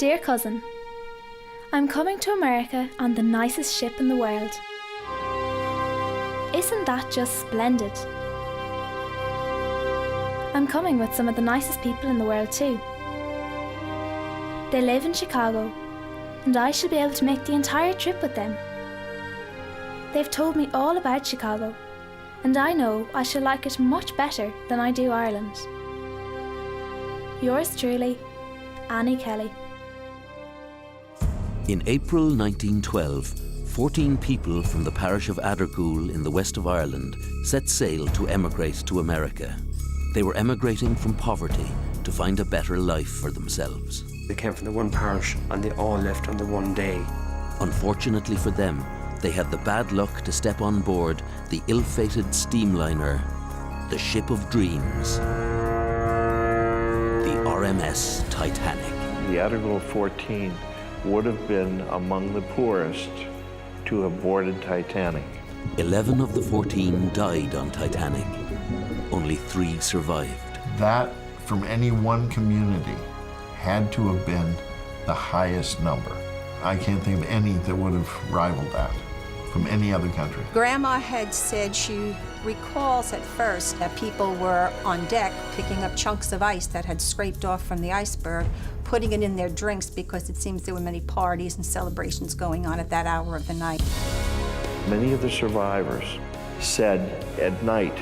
Dear cousin, I'm coming to America on the nicest ship in the world. Isn't that just splendid? I'm coming with some of the nicest people in the world too. They live in Chicago, and I shall be able to make the entire trip with them. They've told me all about Chicago, and I know I shall like it much better than I do Ireland. Yours truly, Annie Kelly. In April 1912, 14 people from the parish of Adergool in the west of Ireland set sail to emigrate to America. They were emigrating from poverty to find a better life for themselves. They came from the one parish and they all left on the one day. Unfortunately for them, they had the bad luck to step on board the ill-fated steamliner, the Ship of Dreams, the RMS Titanic. The Adergool 14 would have been among the poorest to have boarded Titanic. 11 of the 14 died on Titanic. Only 3 survived. That, from any one community, had to have been the highest number. I can't think of any that would have rivaled that from any other country. Grandma had said she recalls at first that people were on deck picking up chunks of ice that had scraped off from the iceberg, putting it in their drinks because it seems there were many parties and celebrations going on at that hour of the night. Many of the survivors said at night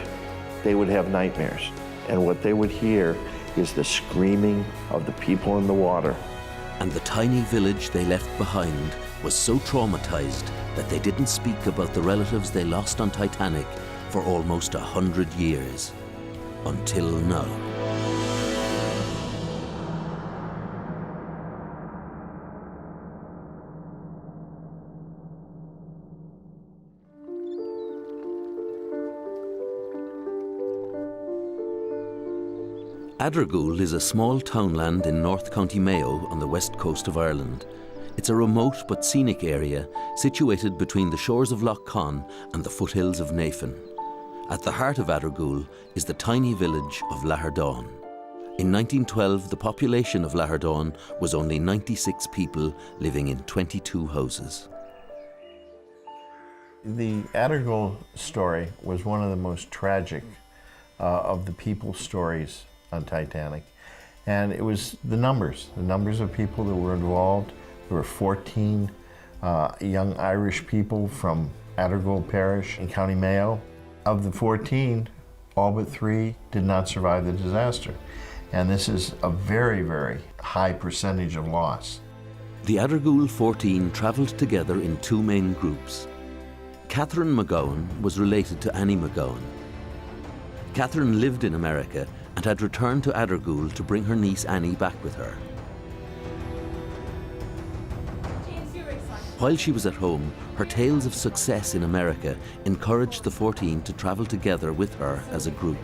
they would have nightmares, and what they would hear is the screaming of the people in the water. And the tiny village they left behind was so traumatized that they didn't speak about the relatives they lost on Titanic for almost 100 years. Until now. Adergool is a small townland in North County Mayo on the west coast of Ireland. It's a remote but scenic area situated between the shores of Lough Conn and the foothills of Navan. At the heart of Adergool is the tiny village of Lahardane. In 1912, the population of Lahardane was only 96 people living in 22 houses. The Adergool story was one of the most tragic of the people's stories on Titanic. And it was the numbers of people that were involved. There were 14 young Irish people from Adergool Parish in County Mayo. Of the 14, all but 3 did not survive the disaster. And this is a very, very high percentage of loss. The Adergool 14 travelled together in 2 main groups. Catherine McGowan was related to Annie McGowan. Catherine lived in America and had returned to Adergool to bring her niece Annie back with her. While she was at home, her tales of success in America encouraged the 14 to travel together with her as a group.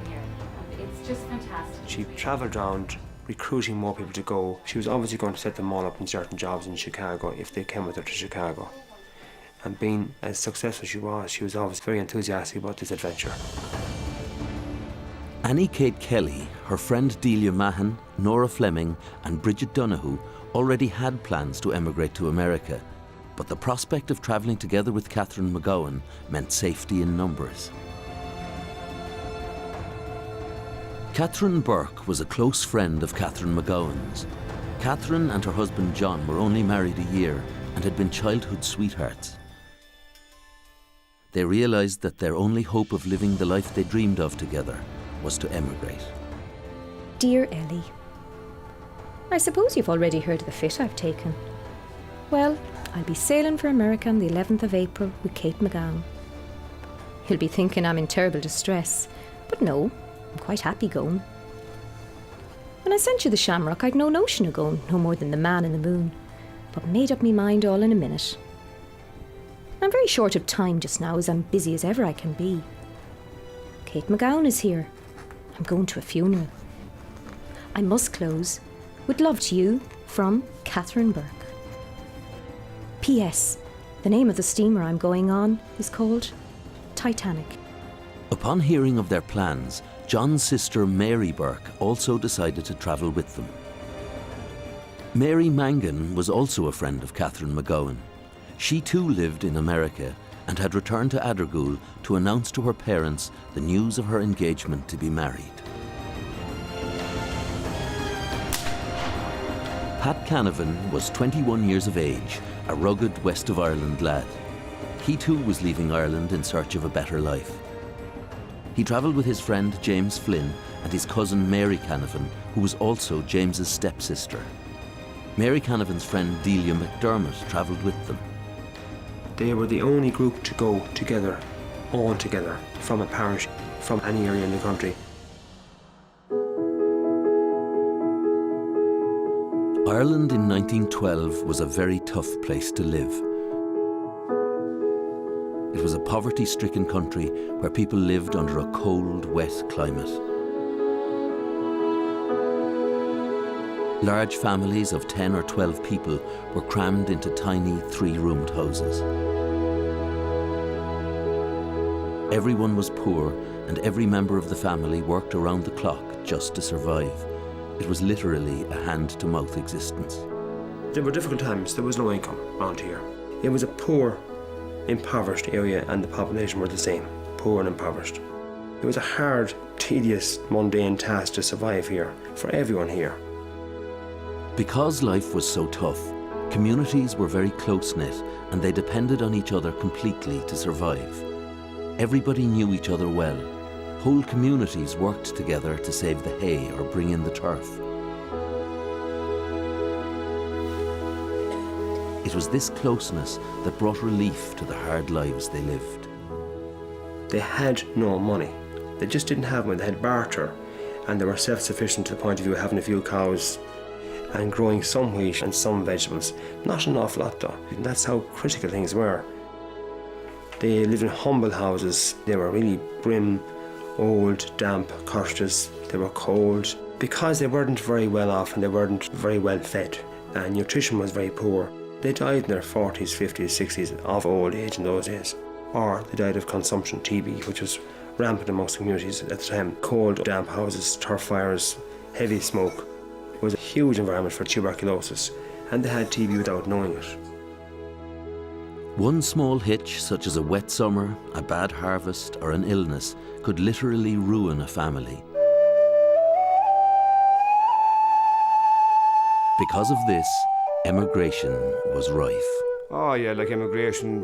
It's just fantastic. She travelled around recruiting more people to go. She was obviously going to set them all up in certain jobs in Chicago if they came with her to Chicago. And being as successful as she was always very enthusiastic about this adventure. Annie Kate Kelly, her friend Delia Mahan, Nora Fleming and Bridget Donoghue already had plans to emigrate to America, but the prospect of travelling together with Catherine McGowan meant safety in numbers. Catherine Burke was a close friend of Catherine McGowan's. Catherine and her husband John were only married a year and had been childhood sweethearts. They realised that their only hope of living the life they dreamed of together was to emigrate. Dear Ellie, I suppose you've already heard of the fit I've taken. Well, I'll be sailing for America on the 11th of April with Kate McGowan. He'll be thinking I'm in terrible distress, but no, I'm quite happy going. When I sent you the shamrock, I'd no notion of going, no more than the man in the moon, but made up me mind all in a minute. I'm very short of time just now, as I'm busy as ever I can be. Kate McGowan is here. I'm going to a funeral. I must close. With love to you, from Catherine Burke. P.S. The name of the steamer I'm going on is called Titanic. Upon hearing of their plans, John's sister Mary Burke also decided to travel with them. Mary Mangan was also a friend of Catherine McGowan. She too lived in America and had returned to Adergool to announce to her parents the news of her engagement to be married. Pat Canavan was 21 years of age, a rugged West of Ireland lad. He too was leaving Ireland in search of a better life. He travelled with his friend James Flynn and his cousin Mary Canavan, who was also James's stepsister. Mary Canavan's friend Delia McDermott travelled with them. They were the only group to go together, all together, from a parish, from any area in the country. Ireland in 1912 was a very tough place to live. It was a poverty-stricken country where people lived under a cold, wet climate. Large families of 10 or 12 people were crammed into tiny 3-roomed houses. Everyone was poor, and every member of the family worked around the clock just to survive. It was literally a hand-to-mouth existence. There were difficult times. There was no income around here. It was a poor, impoverished area, and the population were the same, poor and impoverished. It was a hard, tedious, mundane task to survive here, for everyone here. Because life was so tough, communities were very close-knit and they depended on each other completely to survive. Everybody knew each other well. Whole communities worked together to save the hay or bring in the turf. It was this closeness that brought relief to the hard lives they lived. They had no money. They just didn't have money. They had barter, and they were self-sufficient to the point of view of having a few cows and growing some wheat and some vegetables. Not an awful lot though. And that's how critical things were. They lived in humble houses. They were really grim, old, damp cottages. They were cold. Because they weren't very well off and they weren't very well fed, and nutrition was very poor, they died in their 40s, 50s, 60s of old age in those days. Or they died of consumption, TB, which was rampant amongst communities at the time. Cold, damp houses, turf fires, heavy smoke. It was a huge environment for tuberculosis, and they had TB without knowing it. One small hitch, such as a wet summer, a bad harvest, or an illness, could literally ruin a family. Because of this, emigration was rife. Oh yeah, like immigration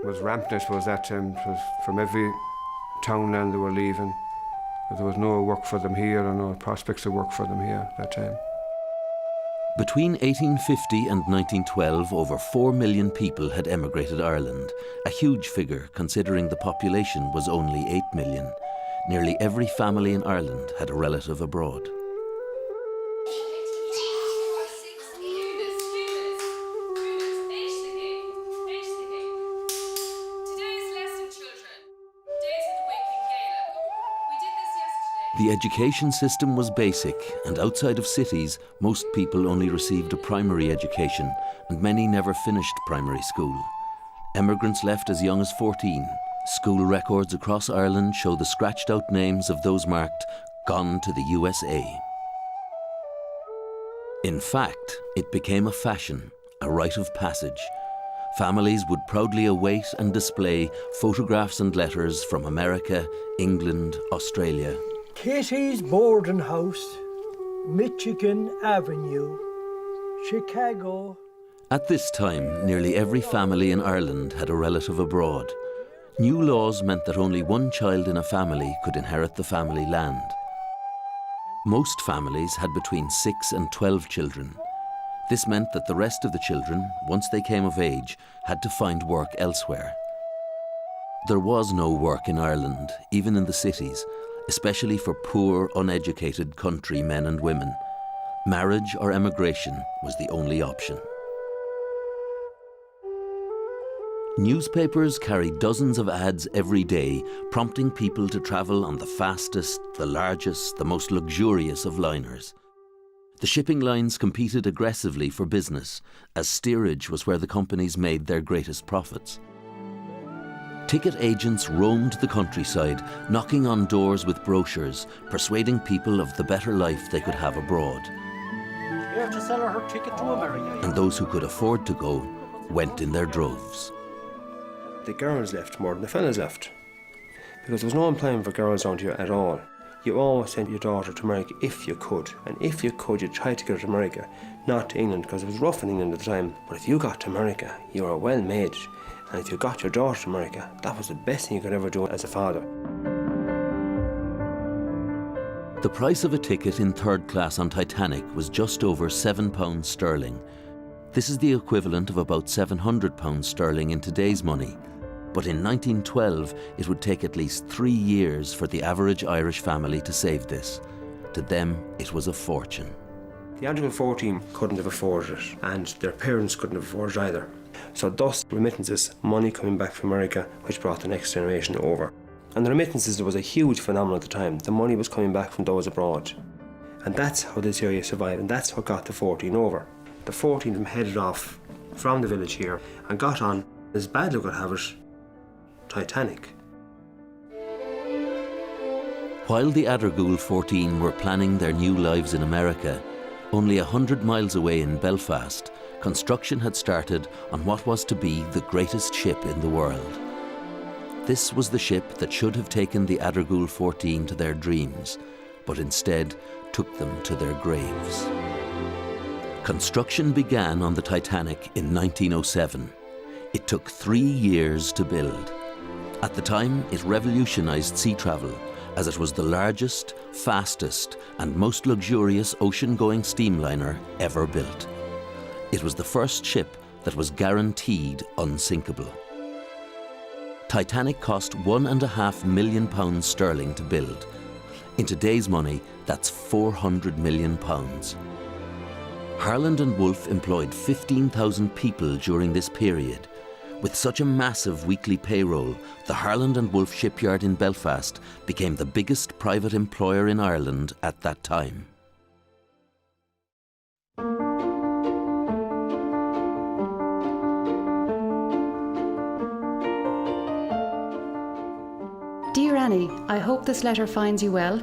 was rampant, I suppose, that time. It was from every townland they were leaving. There was no work for them here, or no prospects of work for them here at that time. Between 1850 and 1912, over 4 million people had emigrated Ireland, a huge figure considering the population was only 8 million. Nearly every family in Ireland had a relative abroad. The education system was basic, and outside of cities, most people only received a primary education, and many never finished primary school. Emigrants left as young as 14. School records across Ireland show the scratched out names of those marked "Gone to the USA." In fact, it became a fashion, a rite of passage. Families would proudly await and display photographs and letters from America, England, Australia. Kitty's Boarding House, Michigan Avenue, Chicago. At this time, nearly every family in Ireland had a relative abroad. New laws meant that only one child in a family could inherit the family land. Most families had between 6 and 12 children. This meant that the rest of the children, once they came of age, had to find work elsewhere. There was no work in Ireland, even in the cities, especially for poor, uneducated country men and women. Marriage or emigration was the only option. Newspapers carried dozens of ads every day, prompting people to travel on the fastest, the largest, the most luxurious of liners. The shipping lines competed aggressively for business, as steerage was where the companies made their greatest profits. Ticket agents roamed the countryside, knocking on doors with brochures, persuading people of the better life they could have abroad. there to sell her ticket to America. and those who could afford to go went in their droves. The girls left more than the fellas left, because there was no employment for girls around here at all. You always sent your daughter to America if you could, and if you could, you tried to get her to America, not to England, because it was rough in England at the time. But if you got to America, you were well made, and if you got your daughter to America, that was the best thing you could ever do as a father. The price of a ticket in third class on Titanic was just over £7 sterling. This is the equivalent of about £700 sterling in today's money. But in 1912, it would take at least 3 years for the average Irish family to save this. To them, it was a fortune. The Article 14 couldn't have afforded it, and their parents couldn't have afforded it either. So thus, remittances, money coming back from America, which brought the next generation over. And the remittances was a huge phenomenon at the time. The money was coming back from those abroad. And that's how this area survived, and that's what got the 14 over. The 14 of them headed off from the village here and got on, as bad luck would have it, Titanic. While the Adargul 14 were planning their new lives in America, only 100 miles away in Belfast, construction had started on what was to be the greatest ship in the world. This was the ship that should have taken the Adargul 14 to their dreams, but instead took them to their graves. Construction began on the Titanic in 1907. It took 3 years to build. At the time, it revolutionized sea travel, as it was the largest, fastest, and most luxurious ocean-going steamliner ever built. It was the first ship that was guaranteed unsinkable. Titanic cost £1.5 million sterling to build. In today's money, that's £400 million. Harland and Wolff employed 15,000 people during this period. With such a massive weekly payroll, the Harland and Wolff shipyard in Belfast became the biggest private employer in Ireland at that time. Dear Annie, I hope this letter finds you well.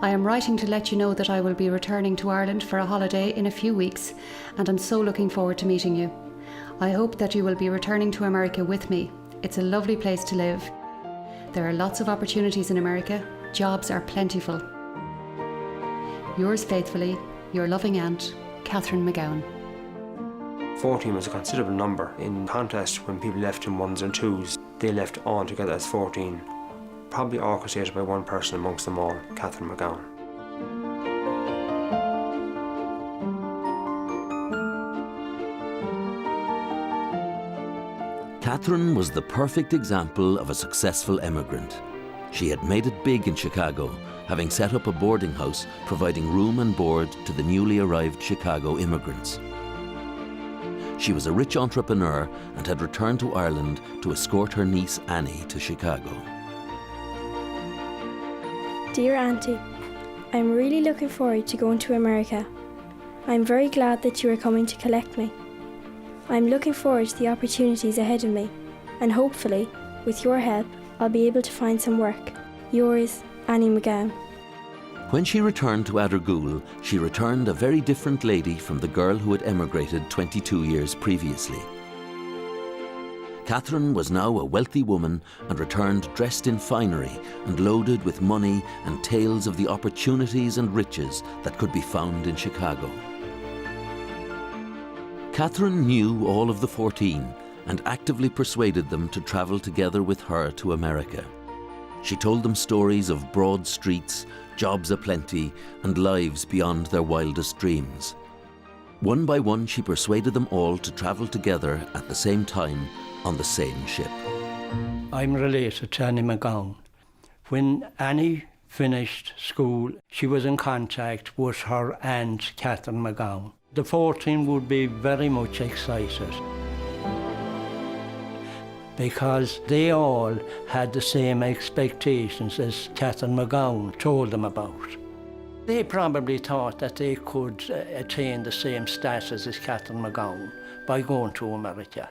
I am writing to let you know that I will be returning to Ireland for a holiday in a few weeks, and I'm so looking forward to meeting you. I hope that you will be returning to America with me. It's a lovely place to live. There are lots of opportunities in America. Jobs are plentiful. Yours faithfully, your loving aunt, Catherine McGowan. 14 was a considerable number. In contrast, when people left in ones and twos, they left all together as 14. Probably orchestrated by one person amongst them all, Catherine McGowan. Catherine was the perfect example of a successful emigrant. She had made it big in Chicago, having set up a boarding house providing room and board to the newly arrived Chicago immigrants. She was a rich entrepreneur and had returned to Ireland to escort her niece Annie to Chicago. Dear Auntie, I'm really looking forward to going to America. I'm very glad that you are coming to collect me. I'm looking forward to the opportunities ahead of me, and hopefully, with your help, I'll be able to find some work. Yours, Annie McGowan. When she returned to Adargul, she returned a very different lady from the girl who had emigrated 22 years previously. Catherine was now a wealthy woman and returned dressed in finery and loaded with money and tales of the opportunities and riches that could be found in Chicago. Catherine knew all of the 14 and actively persuaded them to travel together with her to America. She told them stories of broad streets, jobs aplenty, and lives beyond their wildest dreams. One by one, she persuaded them all to travel together at the same time on the same ship. I'm related to Annie McGowan. When Annie finished school, she was in contact with her aunt, Catherine McGowan. The 14 would be very much excited because they all had the same expectations as Catherine McGowan told them about. They probably thought that they could attain the same status as Catherine McGowan by going to America.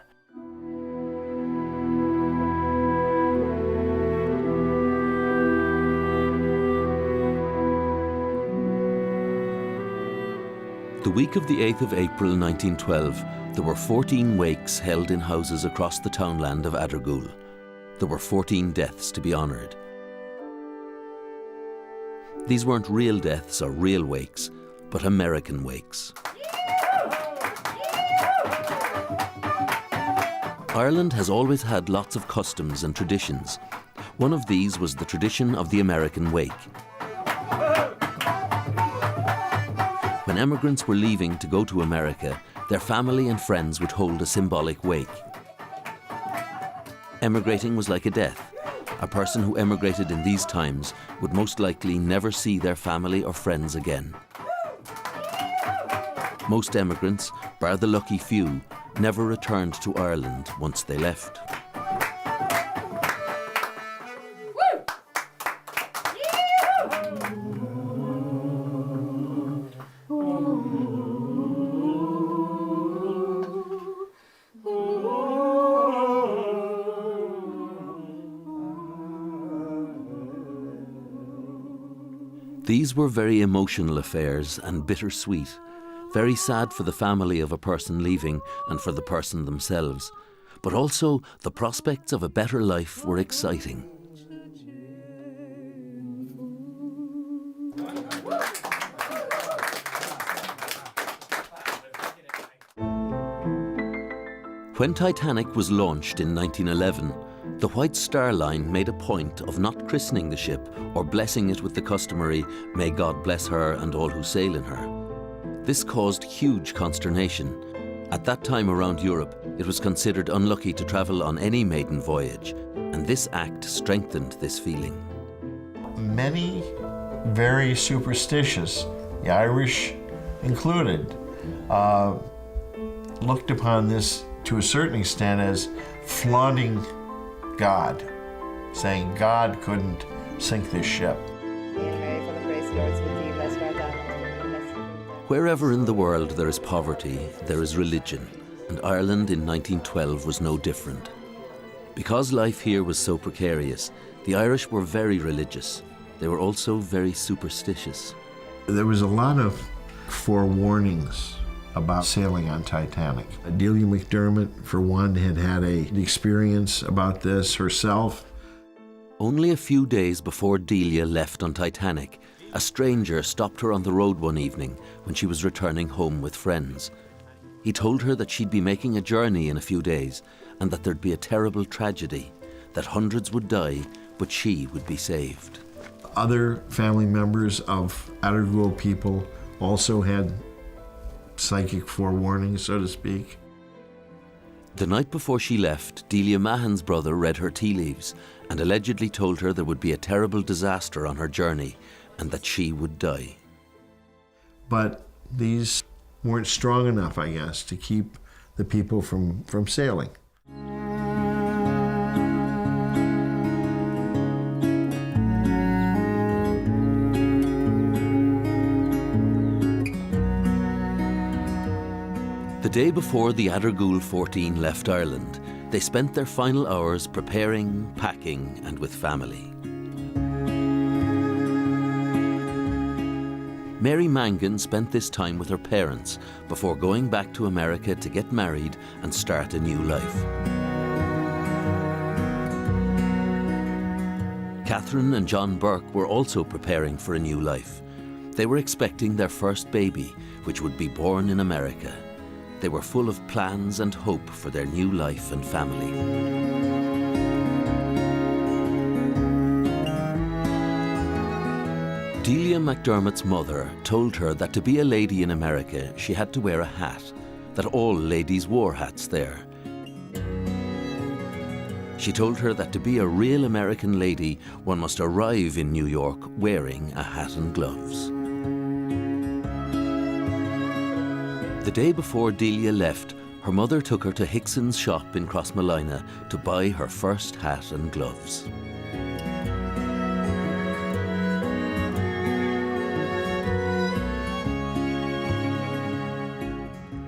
The week of the 8th of April 1912, there were 14 wakes held in houses across the townland of Adergool. There were 14 deaths to be honoured. These weren't real deaths or real wakes, but American wakes. Ireland has always had lots of customs and traditions. One of these was the tradition of the American wake. When emigrants were leaving to go to America, their family and friends would hold a symbolic wake. Emigrating was like a death. A person who emigrated in these times would most likely never see their family or friends again. Most emigrants, bar the lucky few, never returned to Ireland once they left. These were very emotional affairs and bittersweet, very sad for the family of a person leaving and for the person themselves, but also the prospects of a better life were exciting. When Titanic was launched in 1911, the White Star Line made a point of not christening the ship or blessing it with the customary "May God bless her and all who sail in her." This caused huge consternation. At that time around Europe, it was considered unlucky to travel on any maiden voyage, and this act strengthened this feeling. Many very superstitious, the Irish included, looked upon this to a certain extent as flaunting God, saying God couldn't sink this ship. Wherever in the world there is poverty, there is religion, and Ireland in 1912 was no different. Because life here was so precarious, the Irish were very religious. They were also very superstitious. There was a lot of forewarnings about sailing on Titanic. Delia McDermott, for one, had had an experience about this herself. Only a few days before Delia left on Titanic, a stranger stopped her on the road one evening when she was returning home with friends. He told her that she'd be making a journey in a few days and that there'd be a terrible tragedy, that hundreds would die, but she would be saved. Other family members of Adergool people also had psychic forewarning, so to speak. The night before she left, Delia Mahon's brother read her tea leaves and allegedly told her there would be a terrible disaster on her journey and that she would die. But these weren't strong enough, I guess, to keep the people from sailing. The day before the Adergool 14 left Ireland, they spent their final hours preparing, packing, and with family. Mary Mangan spent this time with her parents before going back to America to get married and start a new life. Catherine and John Burke were also preparing for a new life. They were expecting their first baby, which would be born in America. They were full of plans and hope for their new life and family. Delia McDermott's mother told her that to be a lady in America, she had to wear a hat, that all ladies wore hats there. She told her that to be a real American lady, one must arrive in New York wearing a hat and gloves. The day before Delia left, her mother took her to Hickson's shop in Crossmolina to buy her first hat and gloves.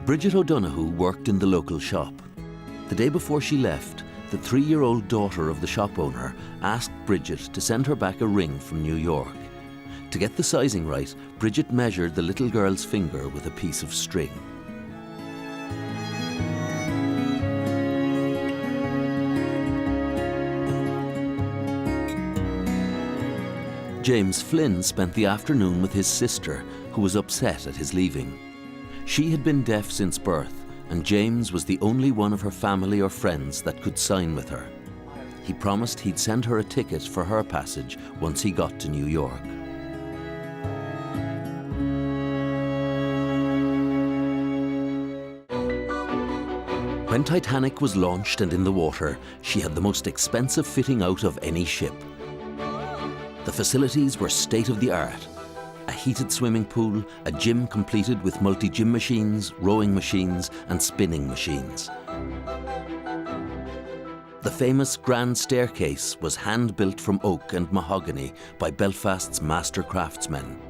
Bridget O'Donoghue worked in the local shop. The day before she left, the 3-year-old daughter of the shop owner asked Bridget to send her back a ring from New York. To get the sizing right, Bridget measured the little girl's finger with a piece of string. James Flynn spent the afternoon with his sister, who was upset at his leaving. She had been deaf since birth, and James was the only one of her family or friends that could sign with her. He promised he'd send her a ticket for her passage once he got to New York. When Titanic was launched and in the water, she had the most expensive fitting out of any ship. The facilities were state-of-the-art. A heated swimming pool, a gym completed with multi-gym machines, rowing machines and spinning machines. The famous Grand Staircase was hand-built from oak and mahogany by Belfast's master craftsmen.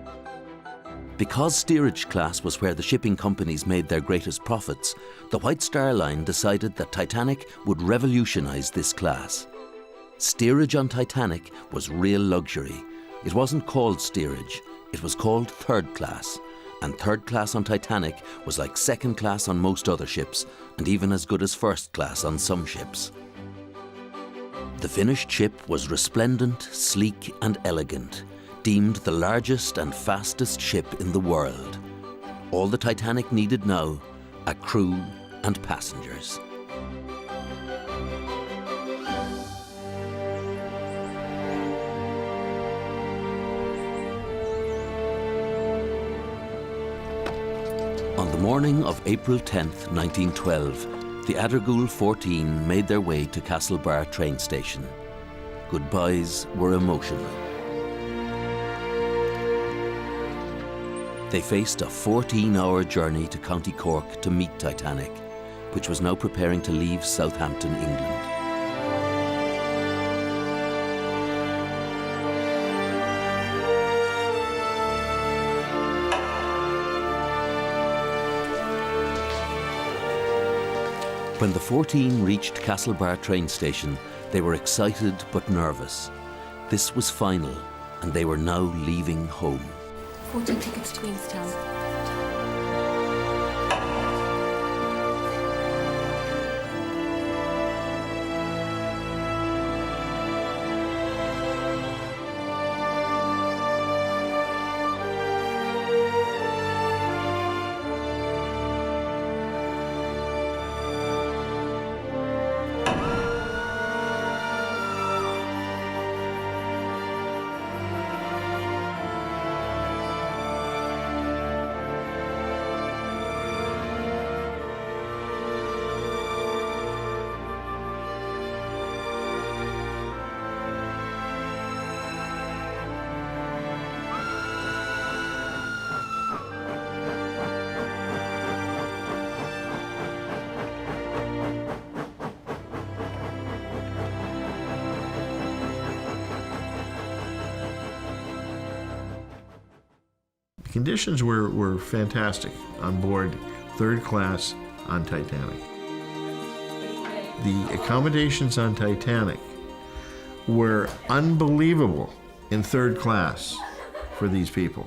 Because steerage class was where the shipping companies made their greatest profits, the White Star Line decided that Titanic would revolutionise this class. Steerage on Titanic was real luxury. It wasn't called steerage, it was called third class. And third class on Titanic was like second class on most other ships, and even as good as first class on some ships. The finished ship was resplendent, sleek and elegant, deemed the largest and fastest ship in the world. All the Titanic needed now, a crew and passengers. On the morning of April 10th, 1912, the Adergool 14 made their way to Castlebar train station. Goodbyes were emotional. They faced a 14-hour journey to County Cork to meet Titanic, which was now preparing to leave Southampton, England. When the 14 reached Castlebar train station, they were excited but nervous. This was final, and they were now leaving home. 14 tickets to Queenstown. Conditions were fantastic on board third class on Titanic. The accommodations on Titanic were unbelievable in third class for these people.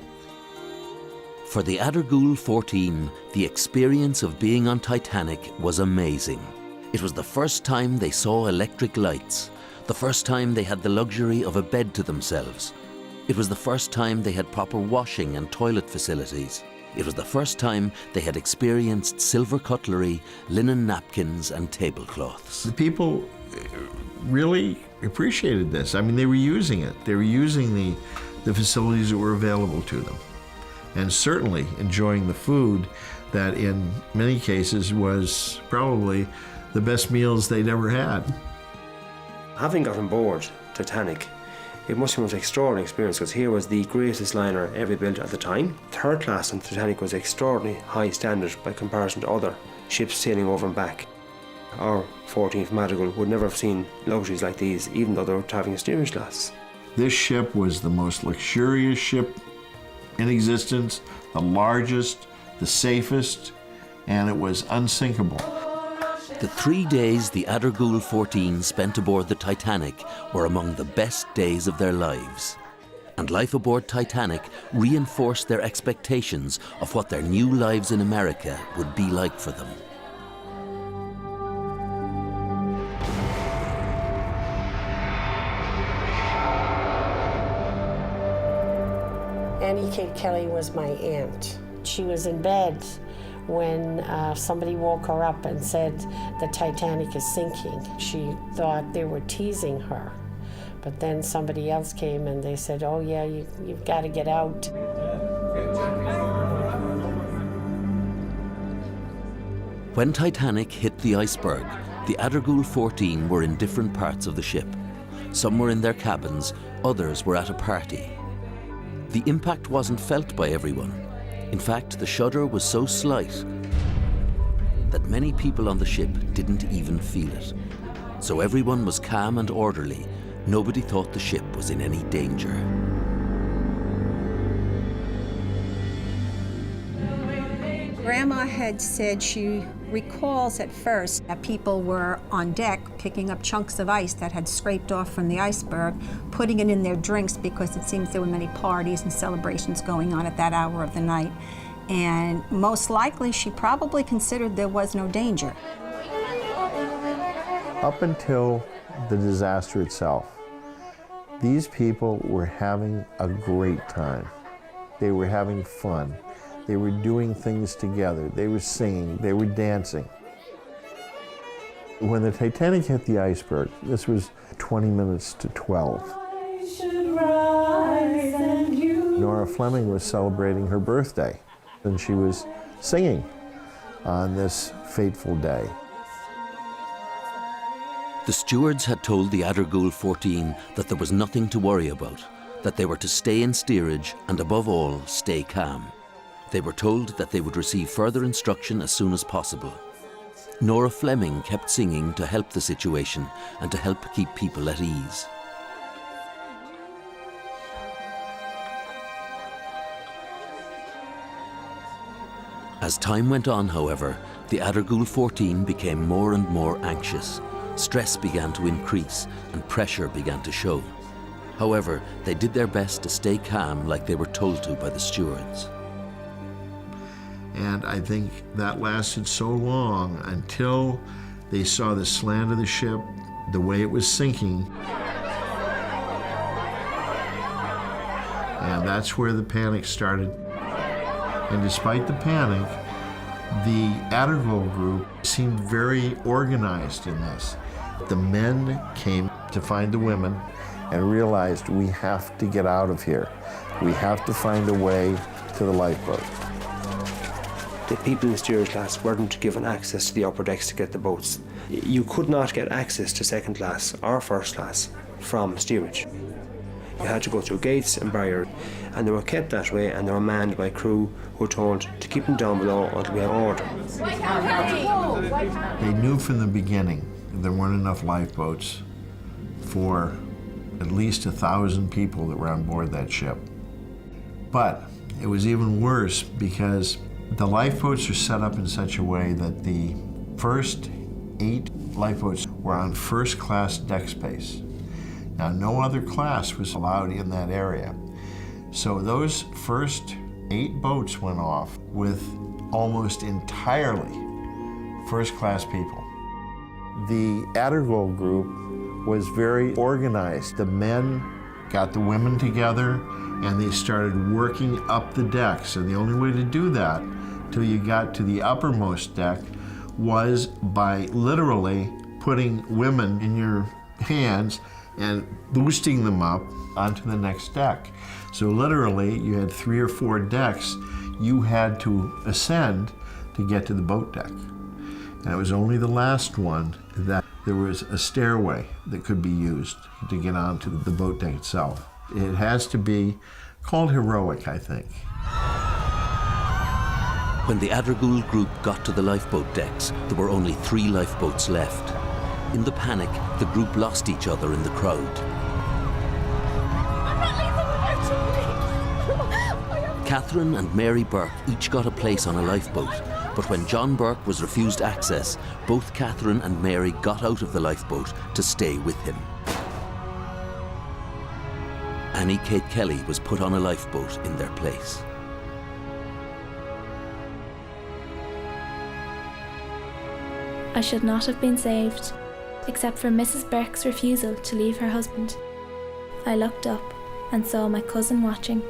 For the Adergool 14, the experience of being on Titanic was amazing. It was the first time they saw electric lights, the first time they had the luxury of a bed to themselves. It was the first time they had proper washing and toilet facilities. It was the first time they had experienced silver cutlery, linen napkins and tablecloths. The people really appreciated this. I mean, they were using it. They were using the facilities that were available to them. And certainly enjoying the food that in many cases was probably the best meals they'd ever had. Having got on board Titanic, it must have been an extraordinary experience because here was the greatest liner ever built at the time. Third class on Titanic was extraordinarily high standard by comparison to other ships sailing over and back. Our 14 from Adergool would never have seen luxuries like these, even though they were travelling in steerage class. This ship was the most luxurious ship in existence, the largest, the safest, and it was unsinkable. The 3 days the Adergool 14 spent aboard the Titanic were among the best days of their lives. and life aboard Titanic reinforced their expectations of what their new lives in America would be like for them. Annie Kate Kelly was my aunt. She was in bed when somebody woke her up and said the Titanic is sinking. She thought they were teasing her. But then somebody else came and they said, oh yeah, you've got to get out. When Titanic hit the iceberg, the Addergool 14 were in different parts of the ship. Some were in their cabins, others were at a party. The impact wasn't felt by everyone. In fact, the shudder was so slight that many people on the ship didn't even feel it. So everyone was calm and orderly. Nobody thought the ship was in any danger. Grandma had said she recalls at first that people were on deck picking up chunks of ice that had scraped off from the iceberg, putting it in their drinks because it seems there were many parties and celebrations going on at that hour of the night. And most likely she probably considered there was no danger. Up until the disaster itself, these people were having a great time. They were having fun. They were doing things together. They were singing. They were dancing. When the Titanic hit the iceberg, this was 20 minutes to 12. Nora Fleming was celebrating her birthday, and she was singing on this fateful day. The stewards had told the Addergool 14 that there was nothing to worry about, that they were to stay in steerage and above all, stay calm. They were told that they would receive further instruction as soon as possible. Nora Fleming kept singing to help the situation and to help keep people at ease. As time went on, however, the Addergool 14 became more and more anxious. Stress began to increase and pressure began to show. However, they did their best to stay calm like they were told to by the stewards. And I think that lasted so long until they saw the slant of the ship, the way it was sinking. And that's where the panic started. And despite the panic, the Addergool group seemed very organized in this. The men came to find the women and realized we have to get out of here. We have to find a way to the lifeboat. The people in the steerage class weren't given access to the upper decks to get the boats. You could not get access to second class or first class from steerage. You had to go through gates and barriers, and they were kept that way, and they were manned by crew who were told to keep them down below until we had order. They knew from the beginning there weren't enough lifeboats for at least 1,000 people that were on board that ship. But it was even worse because the lifeboats are set up in such a way that the first 8 lifeboats were on first-class deck space. Now, no other class was allowed in that area. So those first 8 boats went off with almost entirely first-class people. The Addergool group was very organized. The men got the women together and they started working up the decks. And the only way to do that till you got to the uppermost deck was by literally putting women in your hands and boosting them up onto the next deck. So literally, you had 3 or 4 decks you had to ascend to get to the boat deck. And it was only the last one that there was a stairway that could be used to get onto the boat deck itself. It has to be called heroic, I think. When the Addergool group got to the lifeboat decks, there were only 3 lifeboats left. In the panic, the group lost each other in the crowd. Catherine and Mary Burke each got a place on a lifeboat, but when John Burke was refused access, both Catherine and Mary got out of the lifeboat to stay with him. And Annie Kate Kelly was put on a lifeboat in their place. I should not have been saved, except for Mrs. Burke's refusal to leave her husband. I looked up and saw my cousin watching,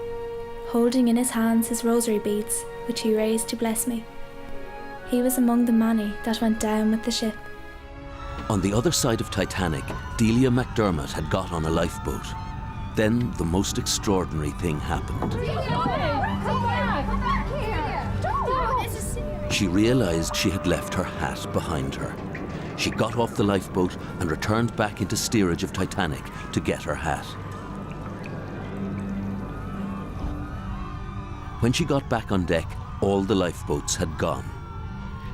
holding in his hands his rosary beads, which he raised to bless me. He was among the many that went down with the ship. On the other side of Titanic, Delia McDermott had got on a lifeboat. Then the most extraordinary thing happened. She realised she had left her hat behind her. She got off the lifeboat and returned back into steerage of Titanic to get her hat. When she got back on deck, all the lifeboats had gone.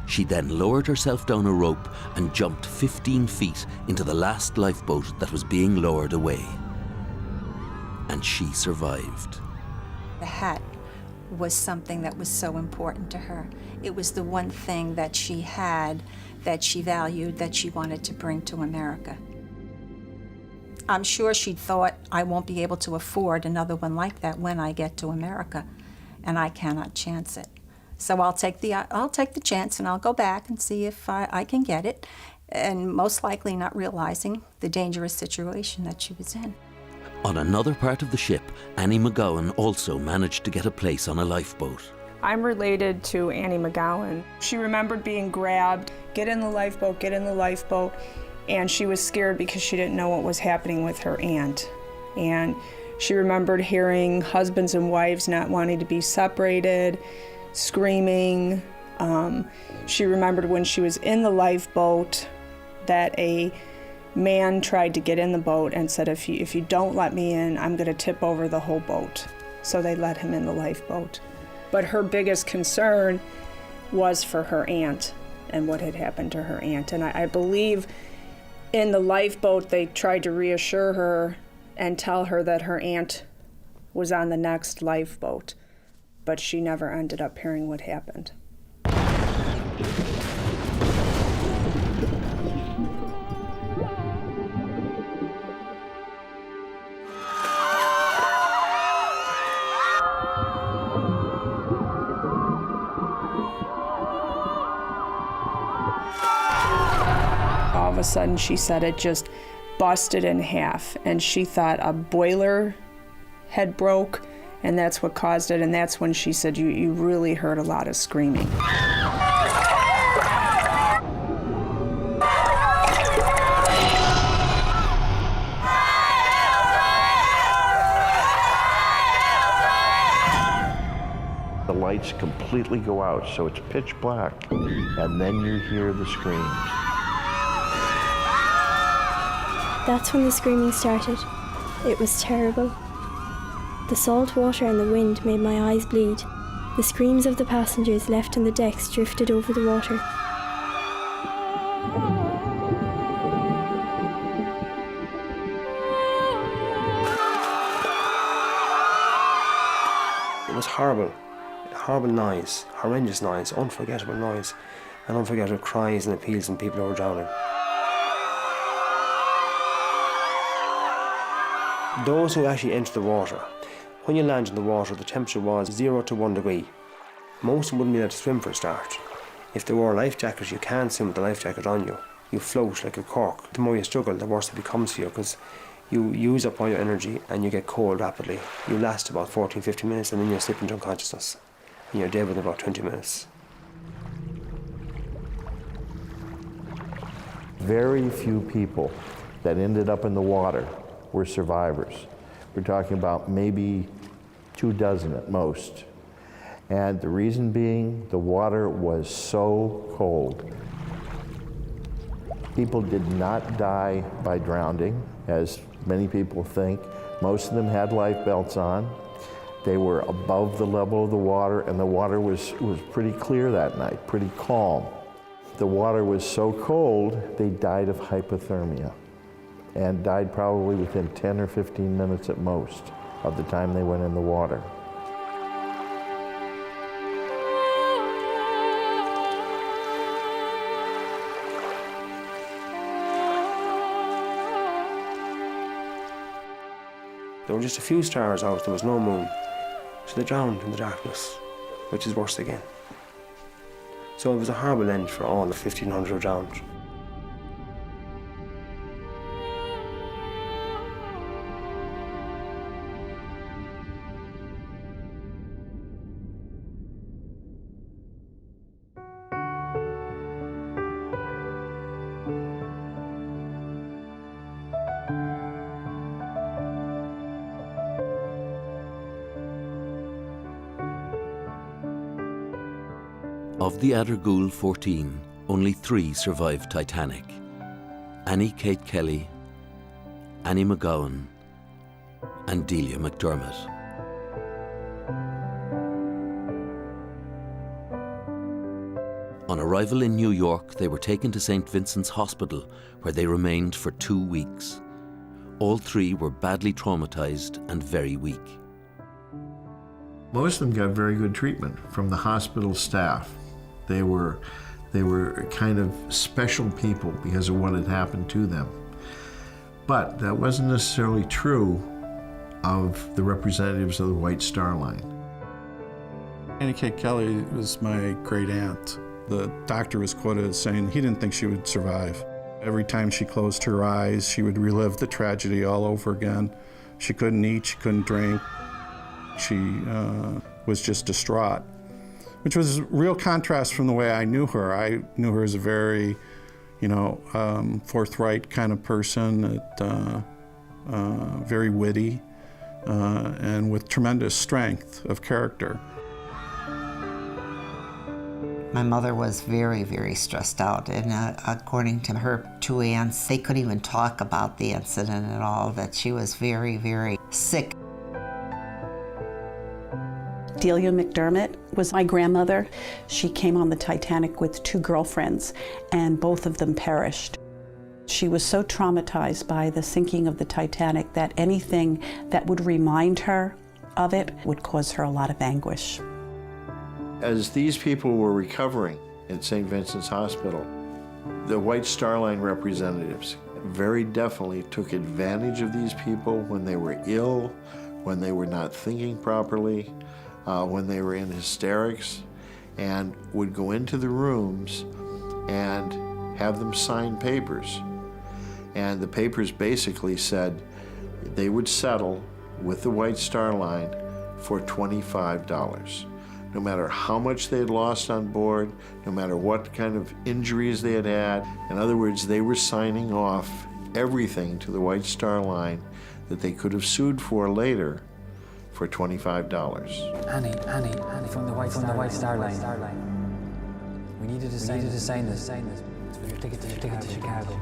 She then lowered herself down a rope and jumped 15 feet into the last lifeboat that was being lowered away. And she survived. The hat was something that was so important to her. It was the one thing that she had, that she valued, that she wanted to bring to America. I'm sure she thought, I won't be able to afford another one like that when I get to America, and I cannot chance it. So I'll take the chance and I'll go back and see if I can get it, and most likely not realizing the dangerous situation that she was in. On another part of the ship, Annie McGowan also managed to get a place on a lifeboat. I'm related to Annie McGowan. She remembered being grabbed, get in the lifeboat, and she was scared because she didn't know what was happening with her aunt. And she remembered hearing husbands and wives not wanting to be separated, screaming. She remembered when she was in the lifeboat that a man tried to get in the boat and said, if you don't let me in, I'm going to tip over the whole boat. So they let him in the lifeboat. But her biggest concern was for her aunt and what had happened to her aunt. And I believe in the lifeboat they tried to reassure her and tell her that her aunt was on the next lifeboat, but she never ended up hearing what happened. All of a sudden, she said it just busted in half, and she thought a boiler had broke, and that's what caused it, and that's when she said you really heard a lot of screaming. The lights completely go out, so it's pitch black, and then you hear the screams. That's when the screaming started. It was terrible. The salt water and the wind made my eyes bleed. The screams of the passengers left on the decks drifted over the water. It was horrible. Horrible noise, horrendous noise, unforgettable noise, and unforgettable cries and appeals and people who were drowning. Those who actually entered the water, when you land in the water, the temperature was 0 to 1 degree. Most wouldn't be able to swim for a start. If they wore a life jacket, you can't swim with the life jacket on you. You float like a cork. The more you struggle, the worse it becomes for you, because you use up all your energy and you get cold rapidly. You last about 14-15 minutes and then you slip into unconsciousness. And you're dead within about 20 minutes. Very few people that ended up in the water were survivors. We're talking about maybe 24 at most. And the reason being, the water was so cold. People did not die by drowning, as many people think. Most of them had life belts on. They were above the level of the water, and the water was pretty clear that night, pretty calm. The water was so cold, they died of hypothermia, and died probably within 10 or 15 minutes at most of the time they went in the water. There were just a few stars out, there was no moon. So they drowned in the darkness, which is worse again. So it was a horrible end for all the 1,500 who drowned. Of the Adargul 14, only 3 survived Titanic. Annie Kate Kelly, Annie McGowan, and Delia McDermott. On arrival in New York, they were taken to St. Vincent's Hospital, where they remained for 2 weeks. All 3 were badly traumatized and very weak. Most of them got very good treatment from the hospital staff. They were kind of special people because of what had happened to them. But that wasn't necessarily true of the representatives of the White Star Line. Annie Kate Kelly was my great aunt. The doctor was quoted as saying he didn't think she would survive. Every time she closed her eyes, she would relive the tragedy all over again. She couldn't eat, she couldn't drink. She was just distraught, which was a real contrast from the way I knew her. I knew her as a very, forthright kind of person, very witty, and with tremendous strength of character. My mother was very, very stressed out, and according to her 2 aunts, they couldn't even talk about the incident at all, that she was very, very sick. Delia McDermott was my grandmother. She came on the Titanic with 2 girlfriends, and both of them perished. She was so traumatized by the sinking of the Titanic that anything that would remind her of it would cause her a lot of anguish. As these people were recovering at St. Vincent's Hospital, the White Star Line representatives very definitely took advantage of these people when they were ill, when they were not thinking properly, when they were in hysterics, and would go into the rooms and have them sign papers. And the papers basically said they would settle with the White Star Line for $25. No matter how much they had lost on board, no matter what kind of injuries they had had. In other words, they were signing off everything to the White Star Line that they could have sued for later for $25. Annie, from the White Star Line. We needed to sign this. It's for your ticket to Chicago.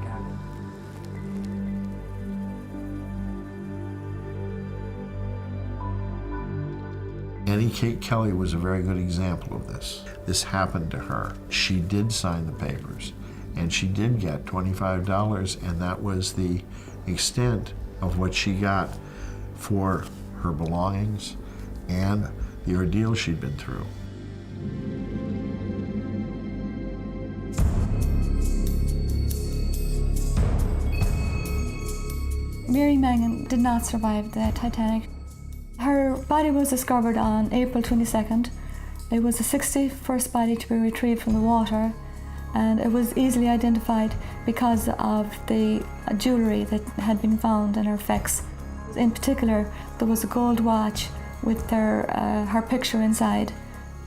Annie Kate Kelly was a very good example of this. This happened to her. She did sign the papers, and she did get $25, and that was the extent of what she got for her belongings and the ordeal she'd been through. Mary Mangan did not survive the Titanic. Her body was discovered on April 22nd. It was the 61st body to be retrieved from the water, and it was easily identified because of the jewellery that had been found in her effects. In particular, there was a gold watch with her picture inside,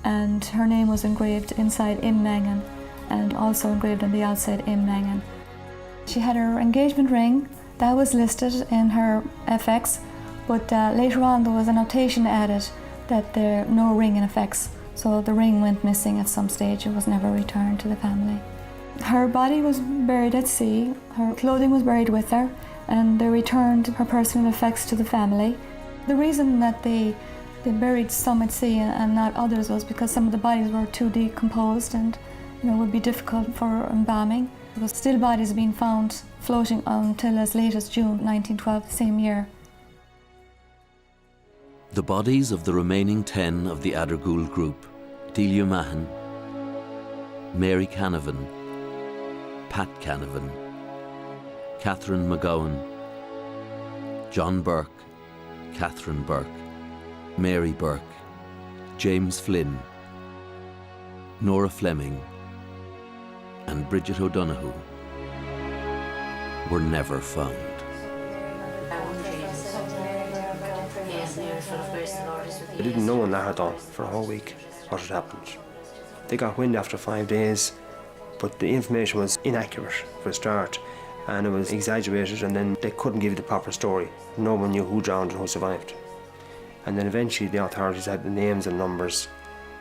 and her name was engraved inside M. Mangan, and also engraved on the outside M. Mangan. She had her engagement ring that was listed in her FX, but later on there was a notation added that there no ring in effects, so the ring went missing at some stage. It was never returned to the family. Her body was buried at sea, her clothing was buried with her, and they returned her personal effects to the family. The reason that they buried some at sea and not others was because some of the bodies were too decomposed and would be difficult for embalming. There was still bodies being found floating until as late as June 1912, the same year. The bodies of the remaining 10 of the Adargul group, Delia Mahan, Mary Canavan, Pat Canavan, Catherine McGowan, John Burke, Catherine Burke, Mary Burke, James Flynn, Nora Fleming, and Bridget O'Donoghue were never found. They didn't know in Lahadon for a whole week what had happened. They got wind after 5 days, but the information was inaccurate for a start, and it was exaggerated, and then they couldn't give you the proper story. No one knew who drowned and who survived. And then eventually the authorities had the names and numbers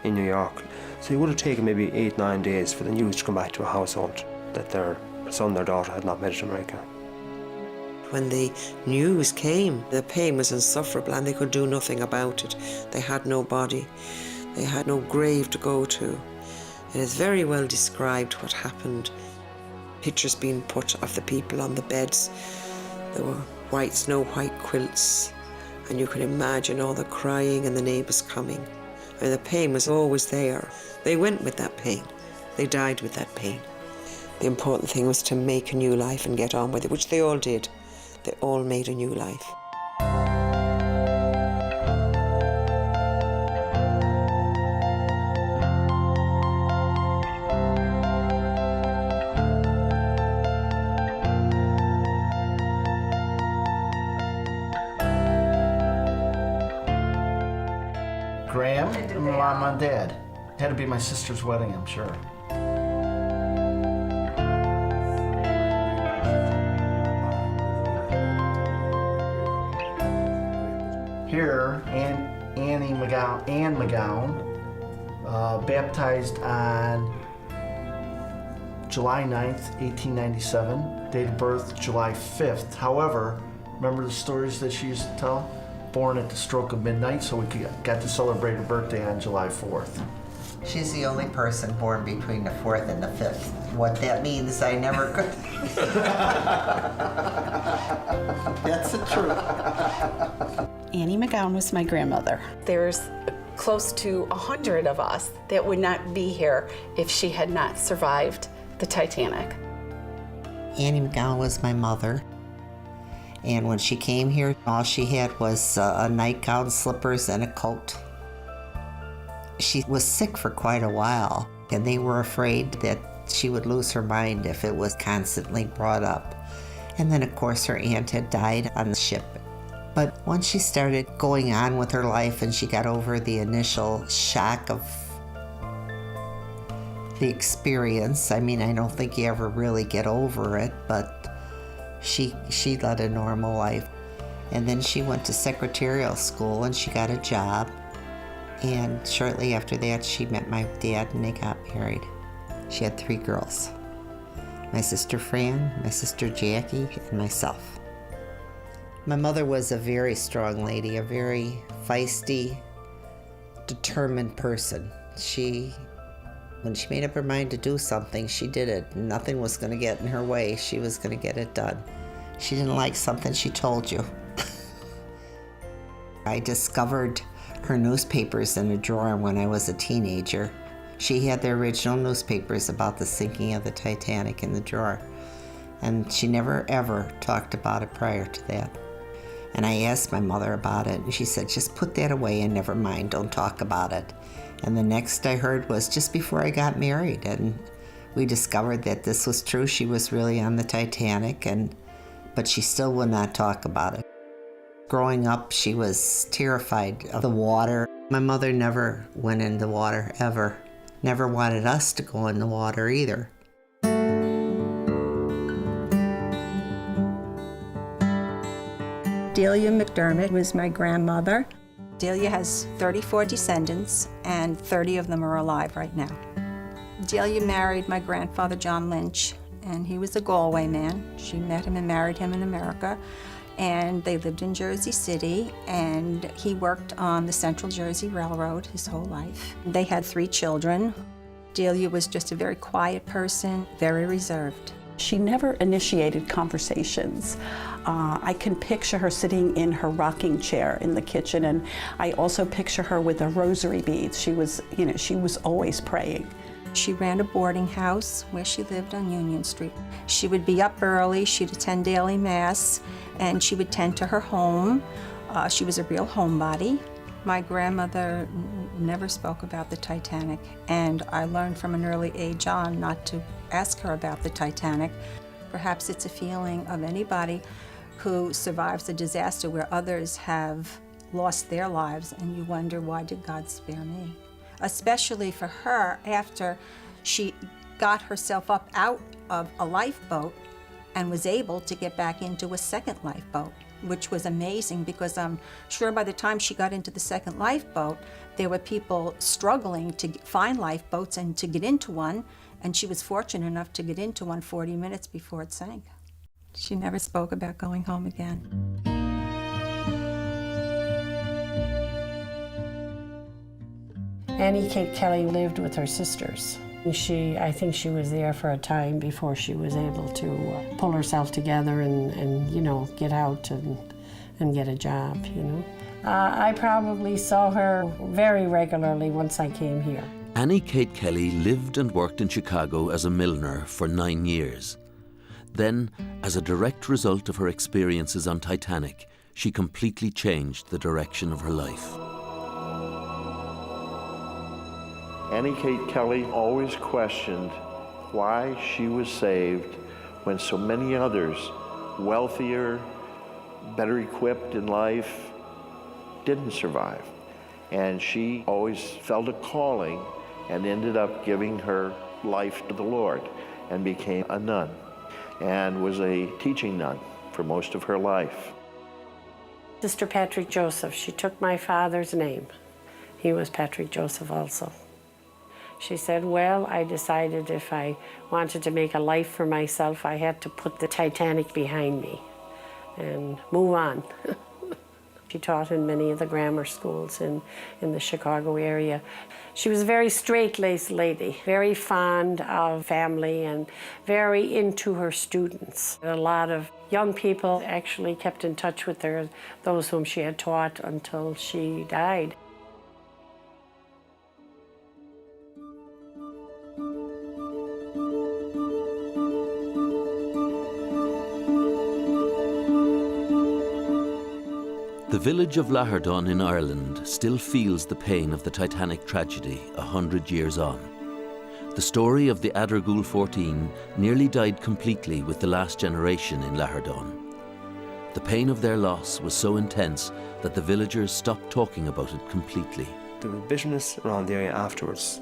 in New York. So it would have taken maybe 8-9 days for the news to come back to a household that their son, their daughter had not made it to America. When the news came, the pain was insufferable and they could do nothing about it. They had no body. They had no grave to go to. It is very well described what happened. Pictures being put of the people on the beds. There were white, snow white quilts, and you could imagine all the crying and the neighbours coming. And the pain was always there. They went with that pain. They died with that pain. The important thing was to make a new life and get on with it, which they all did. They all made a new life. Graham, Mom and Dad. Had to be my sister's wedding, I'm sure. Here, Anne McGowan, baptized on July 9th, 1897, date of birth July 5th. However, remember the stories that she used to tell? Born at the stroke of midnight, so we got to celebrate her birthday on July 4th. She's the only person born between the 4th and the 5th. What that means, I never could. That's the truth. Annie McGowan was my grandmother. There's close to 100 of us that would not be here if she had not survived the Titanic. Annie McGowan was my mother. And when she came here, all she had was a nightgown, slippers, and a coat. She was sick for quite a while, and they were afraid that she would lose her mind if it was constantly brought up. And then, of course, her aunt had died on the ship. But once she started going on with her life and she got over the initial shock of the experience, I mean, I don't think you ever really get over it, but she led a normal life. And then she went to secretarial school and she got a job. And shortly after that, she met my dad and they got married. She had 3 girls. My sister Fran, my sister Jackie, and myself. My mother was a very strong lady, a very feisty, determined person. When she made up her mind to do something, she did it. Nothing was going to get in her way. She was going to get it done. She didn't like something, she told you. I discovered her newspapers in a drawer when I was a teenager. She had the original newspapers about the sinking of the Titanic in the drawer. And she never ever talked about it prior to that. And I asked my mother about it, and she said, just put that away and never mind, don't talk about it. And the next I heard was just before I got married, and we discovered that this was true. She was really on the Titanic, but she still would not talk about it. Growing up, she was terrified of the water. My mother never went in the water, ever. Never wanted us to go in the water either. Delia McDermott was my grandmother. Delia has 34 descendants, and 30 of them are alive right now. Delia married my grandfather, John Lynch, and he was a Galway man. She met him and married him in America, and they lived in Jersey City, and he worked on the Central Jersey Railroad his whole life. They had 3 children. Delia was just a very quiet person, very reserved. She never initiated conversations. I can picture her sitting in her rocking chair in the kitchen, and I also picture her with her rosary beads. She was always praying. She ran a boarding house where she lived on Union Street. She would be up early, she'd attend daily mass, and she would tend to her home. She was a real homebody. My grandmother never spoke about the Titanic, and I learned from an early age on not to ask her about the Titanic. Perhaps it's a feeling of anybody who survives a disaster where others have lost their lives, and you wonder, why did God spare me? Especially for her, after she got herself up out of a lifeboat and was able to get back into a second lifeboat, which was amazing, because I'm sure by the time she got into the second lifeboat, there were people struggling to find lifeboats and to get into one, and she was fortunate enough to get into one 40 minutes before it sank. She never spoke about going home again. Annie Kate Kelly lived with her sisters. I think she was there for a time before she was able to pull herself together and you know, get out and get a job, you know. I probably saw her very regularly once I came here. Annie Kate Kelly lived and worked in Chicago as a milliner for 9 years. Then, as a direct result of her experiences on Titanic, she completely changed the direction of her life. Annie Kate Kelly always questioned why she was saved when so many others, wealthier, better equipped in life, didn't survive. And she always felt a calling and ended up giving her life to the Lord and became a nun and was a teaching nun for most of her life. Sister Patrick Joseph, she took my father's name. He was Patrick Joseph also. She said, well, I decided if I wanted to make a life for myself, I had to put the Titanic behind me and move on. She taught in many of the grammar schools in the Chicago area. She was a very straight-laced lady, very fond of family and very into her students. A lot of young people actually kept in touch with her, those whom she had taught until she died. The village of Lahardon in Ireland still feels the pain of the Titanic tragedy 100 years on. The story of the Adargul 14 nearly died completely with the last generation in Lahardon. The pain of their loss was so intense that the villagers stopped talking about it completely. There was bitterness around the area afterwards,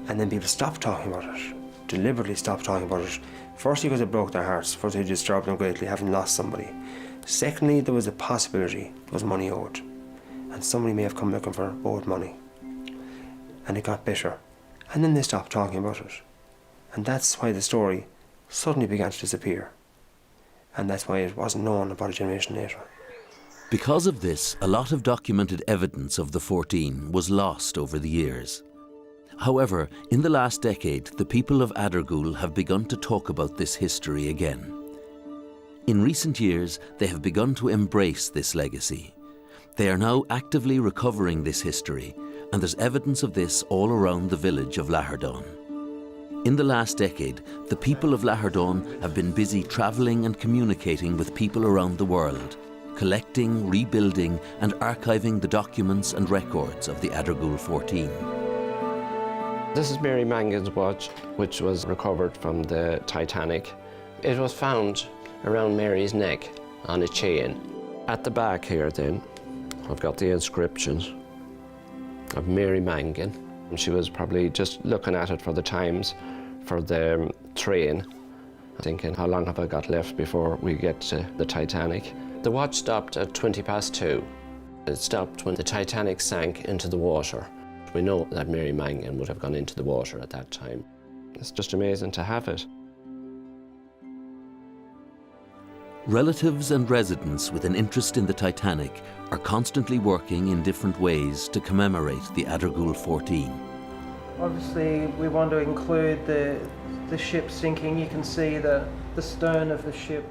and then people stopped talking about it, deliberately stopped talking about it. Firstly, because it broke their hearts, firstly it disturbed them greatly, having lost somebody. Secondly, there was a possibility there was money owed, and somebody may have come looking for owed money, and it got bitter, and then they stopped talking about it, and that's why the story suddenly began to disappear, and that's why it wasn't known about a generation later. Because of this, a lot of documented evidence of the 14 was lost over the years. However, in the last decade, the people of Adargul have begun to talk about this history again. In recent years, they have begun to embrace this legacy. They are now actively recovering this history, and there's evidence of this all around the village of Lahardon. In the last decade, the people of Lahardon have been busy travelling and communicating with people around the world, collecting, rebuilding, and archiving the documents and records of the Adargul 14. This is Mary Mangan's watch, which was recovered from the Titanic. It was found around Mary's neck on a chain. At the back here then, I've got the inscriptions of Mary Mangan. She was probably just looking at it for the times for the train, thinking, how long have I got left before we get to the Titanic? The watch stopped at 2:20. It stopped when the Titanic sank into the water. We know that Mary Mangan would have gone into the water at that time. It's just amazing to have it. Relatives and residents with an interest in the Titanic are constantly working in different ways to commemorate the Adargul 14. Obviously, we want to include the ship sinking. You can see the stern of the ship.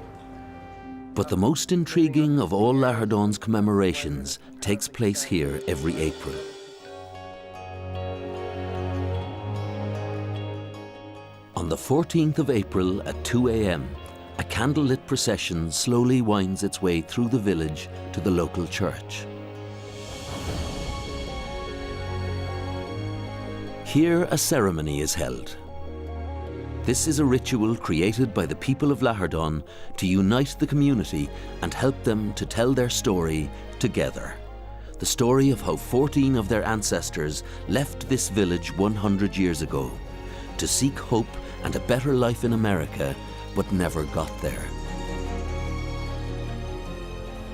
But the most intriguing of all Lahardon's commemorations takes place here every April. On the 14th of April at 2 a.m., a a candlelit procession slowly winds its way through the village to the local church. Here a ceremony is held. This is a ritual created by the people of Lahardon to unite the community and help them to tell their story together. The story of how 14 of their ancestors left this village 100 years ago to seek hope and a better life in America, but never got there.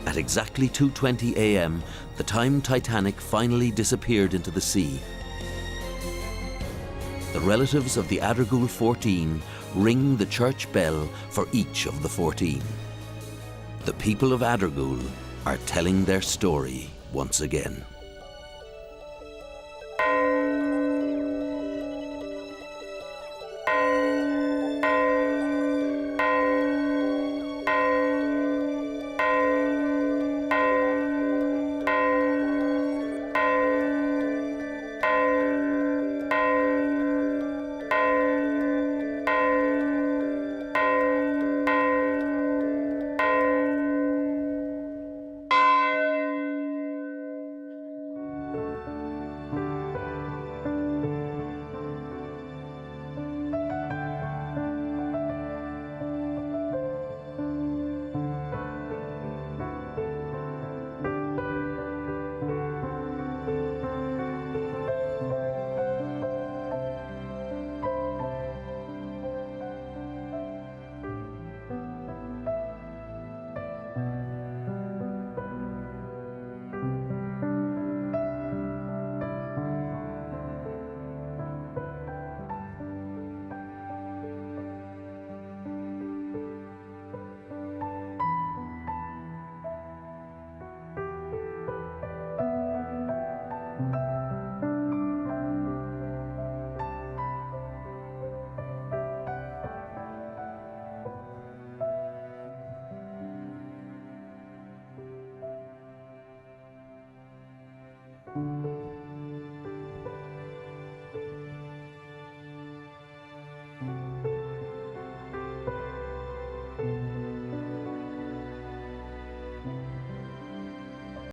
At exactly 2:20 a.m., the time Titanic finally disappeared into the sea, the relatives of the Adargul 14 ring the church bell for each of the 14. The people of Adargul are telling their story once again.